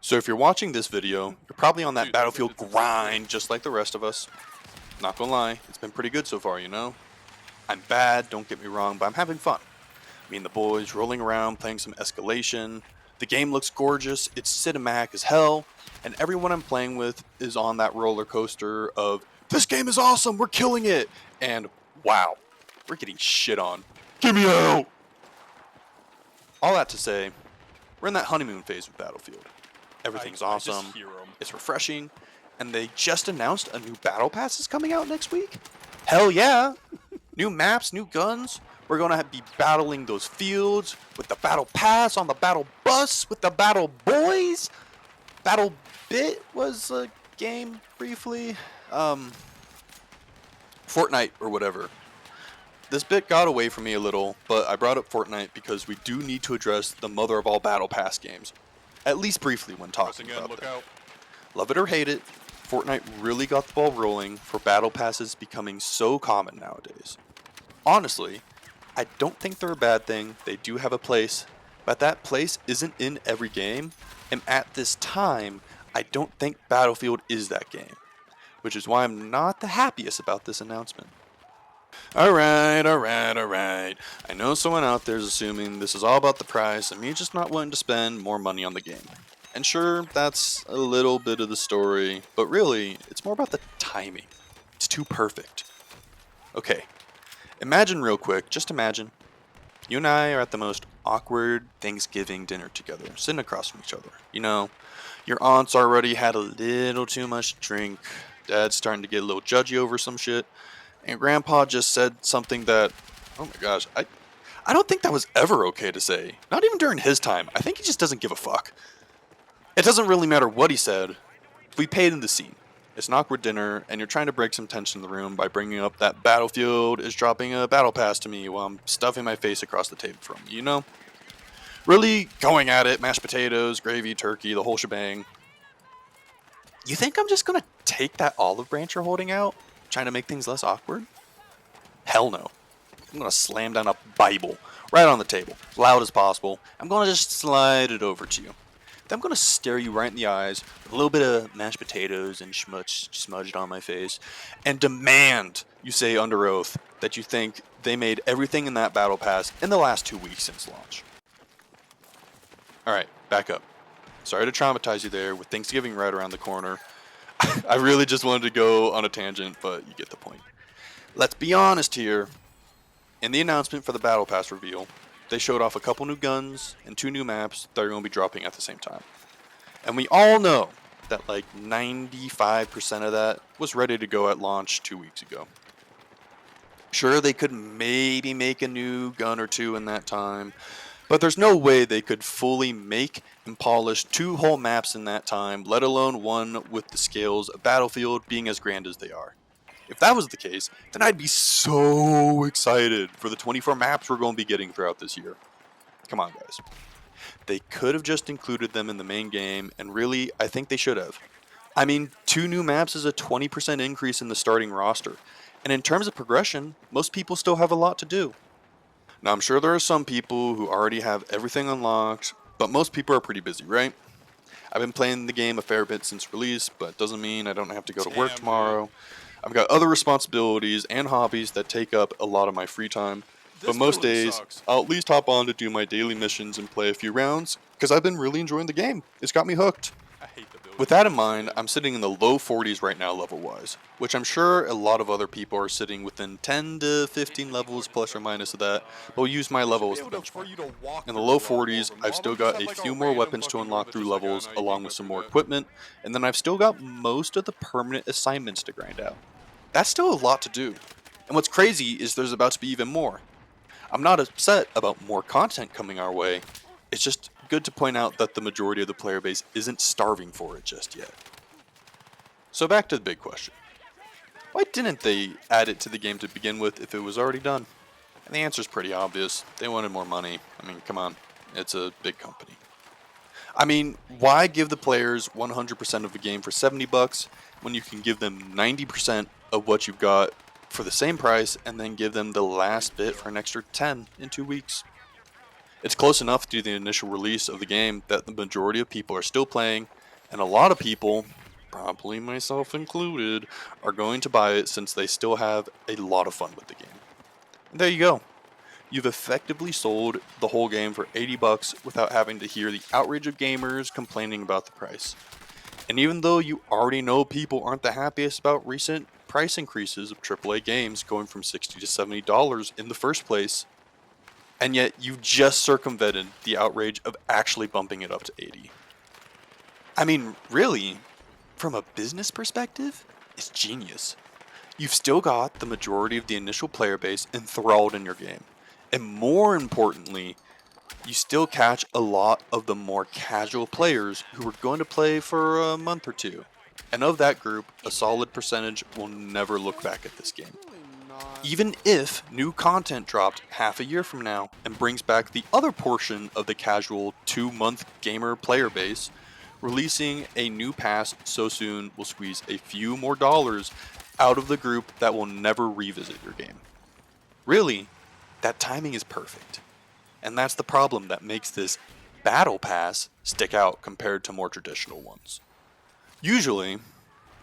So if you're watching this video, you're probably on that Battlefield grind just like the rest of us. Not gonna lie, it's been pretty good so far, you know? I'm bad, don't get me wrong, but I'm having fun. Me and the boys rolling around playing some escalation. The game looks gorgeous, it's cinematic as hell, and everyone I'm playing with is on that roller coaster of, this game is awesome, we're killing it, and wow, we're getting shit on. Get me out! All that to say, we're in that honeymoon phase with Battlefield. Everything's awesome, it's refreshing, and they just announced a new Battle Pass is coming out next week? Hell yeah! New maps, new guns. We're gonna be battling those fields with the Battle Pass on the Battle Bus with the Battle Boys. Battle Bit was a game briefly. Fortnite or whatever. This bit got away from me a little, but I brought up Fortnite because we do need to address the mother of all Battle Pass games. At least briefly when talking about them. Love it or hate it, Fortnite really got the ball rolling for Battle Passes becoming so common nowadays. Honestly, I don't think they're a bad thing, they do have a place, but that place isn't in every game, and at this time, I don't think Battlefield is that game, which is why I'm not the happiest about this announcement. Alright. I know someone out there is assuming this is all about the price and me just not wanting to spend more money on the game. And sure, that's a little bit of the story, but really, it's more about the timing. It's too perfect. Okay, imagine real quick, just imagine, you and I are at the most awkward Thanksgiving dinner together, sitting across from each other. You know, your aunt's already had a little too much to drink, dad's starting to get a little judgy over some shit, and grandpa just said something that, oh my gosh, I don't think that was ever okay to say. Not even during his time. I think he just doesn't give a fuck. It doesn't really matter what he said. We paid in the scene. It's an awkward dinner, and you're trying to break some tension in the room by bringing up that Battlefield is dropping a battle pass to me while I'm stuffing my face across the table from you, you know? Really going at it, mashed potatoes, gravy, turkey, the whole shebang. You think I'm just gonna take that olive branch you're holding out, trying to make things less awkward? Hell no. I'm gonna slam down a Bible right on the table, as loud as possible. I'm gonna just slide it over to you. Then I'm gonna stare you right in the eyes with a little bit of mashed potatoes and smudged on my face, and demand you say under oath that you think they made everything in that battle pass in the last 2 weeks since launch. Alright, back up. Sorry to traumatize you there with Thanksgiving right around the corner. I really just wanted to go on a tangent, but you get the point. Let's be honest here. In the announcement for the Battle Pass reveal, they showed off a couple new guns and 2 new maps that are going to be dropping at the same time. And we all know that like 95% of that was ready to go at launch 2 weeks ago. Sure, they could maybe make a new gun or 2 in that time, but there's no way they could fully make and polish 2 whole maps in that time, let alone one with the scales of Battlefield being as grand as they are. If that was the case, then I'd be so excited for the 24 maps we're going to be getting throughout this year. Come on, guys. They could have just included them in the main game, and really, I think they should have. I mean, 2 new maps is a 20% increase in the starting roster, and in terms of progression, most people still have a lot to do. Now, I'm sure there are some people who already have everything unlocked, but most people are pretty busy, right? I've been playing the game a fair bit since release, but it doesn't mean I don't have to go to work tomorrow. I've got other responsibilities and hobbies that take up a lot of my free time, but most days, I'll at least hop on to do my daily missions and play a few rounds, because I've been really enjoying the game. It's got me hooked. With that in mind, I'm sitting in the low 40s right now level-wise, which I'm sure a lot of other people are sitting within 10 to 15 levels plus or minus of that, but we'll use my level as the benchmark. In the low 40s, I've still got a few more weapons to unlock through levels, along with some more equipment, and then I've still got most of the permanent assignments to grind out. That's still a lot to do, and what's crazy is there's about to be even more. I'm not upset about more content coming our way, it's just good to point out that the majority of the player base isn't starving for it just yet. So back to the big question. Why didn't they add it to the game to begin with if it was already done? And the answer's pretty obvious. They wanted more money. I mean, come on. It's a big company. I mean, why give the players 100% of the game for $70 when you can give them 90% of what you've got for the same price and then give them the last bit for an extra 10 in 2 weeks? It's close enough to the initial release of the game that the majority of people are still playing, And a lot of people, probably myself included, are going to buy it since they still have a lot of fun with the game. And there you go. You've effectively sold the whole game for 80 bucks without having to hear the outrage of gamers complaining about the price. And even though you already know people aren't the happiest about recent price increases of AAA games going from $60 to $70 in the first place, and yet you just circumvented the outrage of actually bumping it up to 80. I mean, really, from a business perspective, it's genius. You've still got the majority of the initial player base enthralled in your game. And more importantly, you still catch a lot of the more casual players who are going to play for a month or two. And of that group, a solid percentage will never look back at this game. Even if new content dropped half a year from now and brings back the other portion of the casual 2-month gamer player base, releasing a new pass so soon will squeeze a few more dollars out of the group that will never revisit your game. Really, that timing is perfect. And that's the problem that makes this Battle Pass stick out compared to more traditional ones. Usually,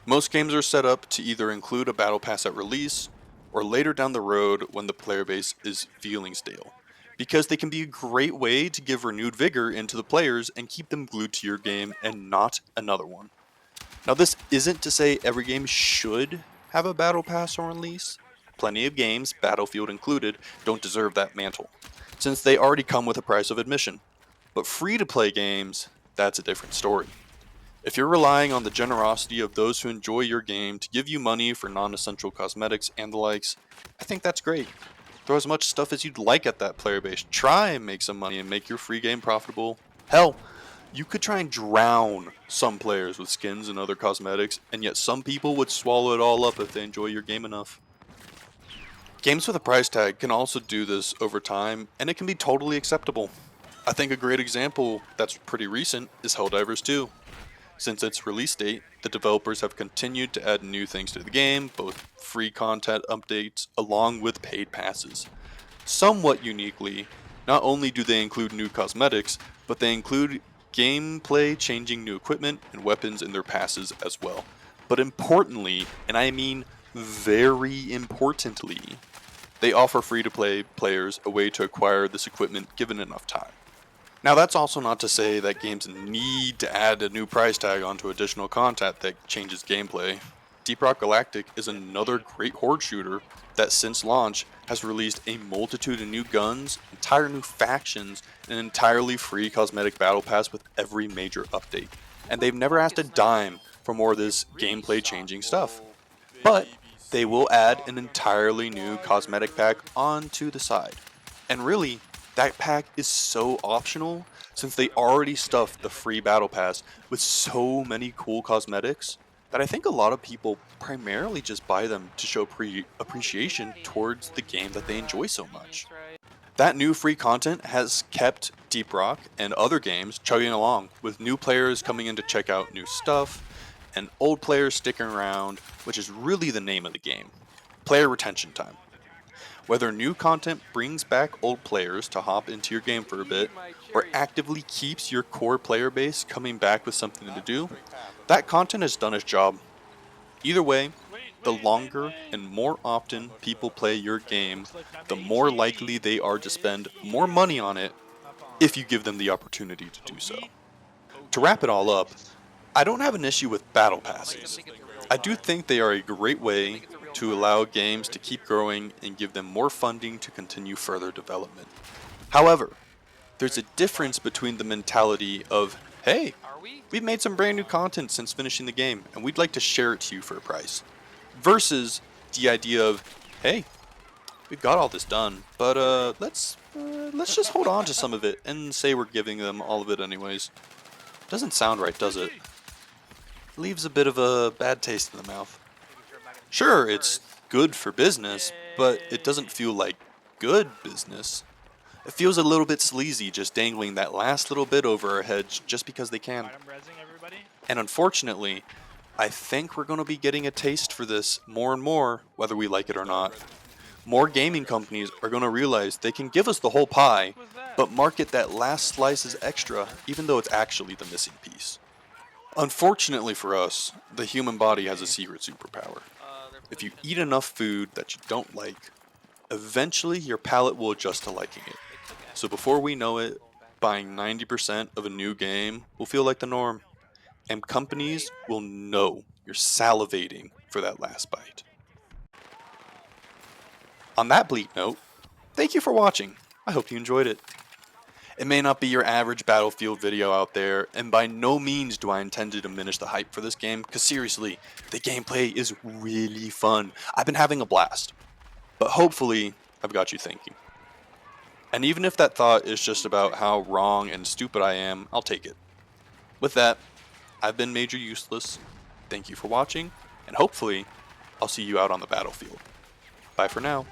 most games are set up to either include a Battle Pass at release or later down the road when the player base is feeling stale, because they can be a great way to give renewed vigor into the players and keep them glued to your game and not another one. Now, this isn't to say every game should have a Battle Pass on release. Plenty of games, Battlefield included, don't deserve that mantle, since they already come with a price of admission. But free-to-play games, that's a different story. If you're relying on the generosity of those who enjoy your game to give you money for non-essential cosmetics and the likes, I think that's great. Throw as much stuff as you'd like at that player base. Try and make some money and make your free game profitable. Hell, you could try and drown some players with skins and other cosmetics, and yet some people would swallow it all up if they enjoy your game enough. Games with a price tag can also do this over time, and it can be totally acceptable. I think a great example that's pretty recent is Helldivers 2. Since its release date, the developers have continued to add new things to the game, both free content updates along with paid passes. Somewhat uniquely, not only do they include new cosmetics, but they include gameplay changing new equipment and weapons in their passes as well. But importantly, and I mean very importantly, they offer free-to-play players a way to acquire this equipment given enough time. Now, that's also not to say that games need to add a new price tag onto additional content that changes gameplay. Deep Rock Galactic is another great horde shooter that since launch has released a multitude of new guns, entire new factions, and an entirely free cosmetic battle pass with every major update. And they've never asked a dime for more of this gameplay changing stuff. But they will add an entirely new cosmetic pack onto the side. And really, that pack is so optional since they already stuffed the free battle pass with so many cool cosmetics that I think a lot of people primarily just buy them to show appreciation towards the game that they enjoy so much. That new free content has kept Deep Rock and other games chugging along, with new players coming in to check out new stuff, and old players sticking around, which is really the name of the game. Player retention time. Whether new content brings back old players to hop into your game for a bit, or actively keeps your core player base coming back with something to do, that content has done its job. Either way, the longer and more often people play your game, the more likely they are to spend more money on it if you give them the opportunity to do so. To wrap it all up, I don't have an issue with battle passes. I do think they are a great way to allow games to keep growing and give them more funding to continue further development. However, there's a difference between the mentality of, hey, we've made some brand new content since finishing the game and we'd like to share it to you for a price, versus the idea of, hey, we've got all this done, but let's just hold on to some of it and say we're giving them all of it anyways. Doesn't sound right, does it? Leaves a bit of a bad taste in the mouth. Sure, it's good for business, but it doesn't feel like good business. It feels a little bit sleazy just dangling that last little bit over our heads just because they can. And unfortunately, I think we're going to be getting a taste for this more and more, whether we like it or not. More gaming companies are going to realize they can give us the whole pie, but market that last slice as extra, even though it's actually the missing piece. Unfortunately for us, the human body has a secret superpower. If you eat enough food that you don't like, eventually your palate will adjust to liking it. So before we know it, buying 90% of a new game will feel like the norm, and companies will know you're salivating for that last bite. On that bleak note, thank you for watching. I hope you enjoyed it. It may not be your average Battlefield video out there, and by no means do I intend to diminish the hype for this game, because seriously, the gameplay is really fun. I've been having a blast, but hopefully I've got you thinking. And even if that thought is just about how wrong and stupid I am, I'll take it. With that, I've been Major Useless. Thank you for watching, and hopefully I'll see you out on the battlefield. Bye for now.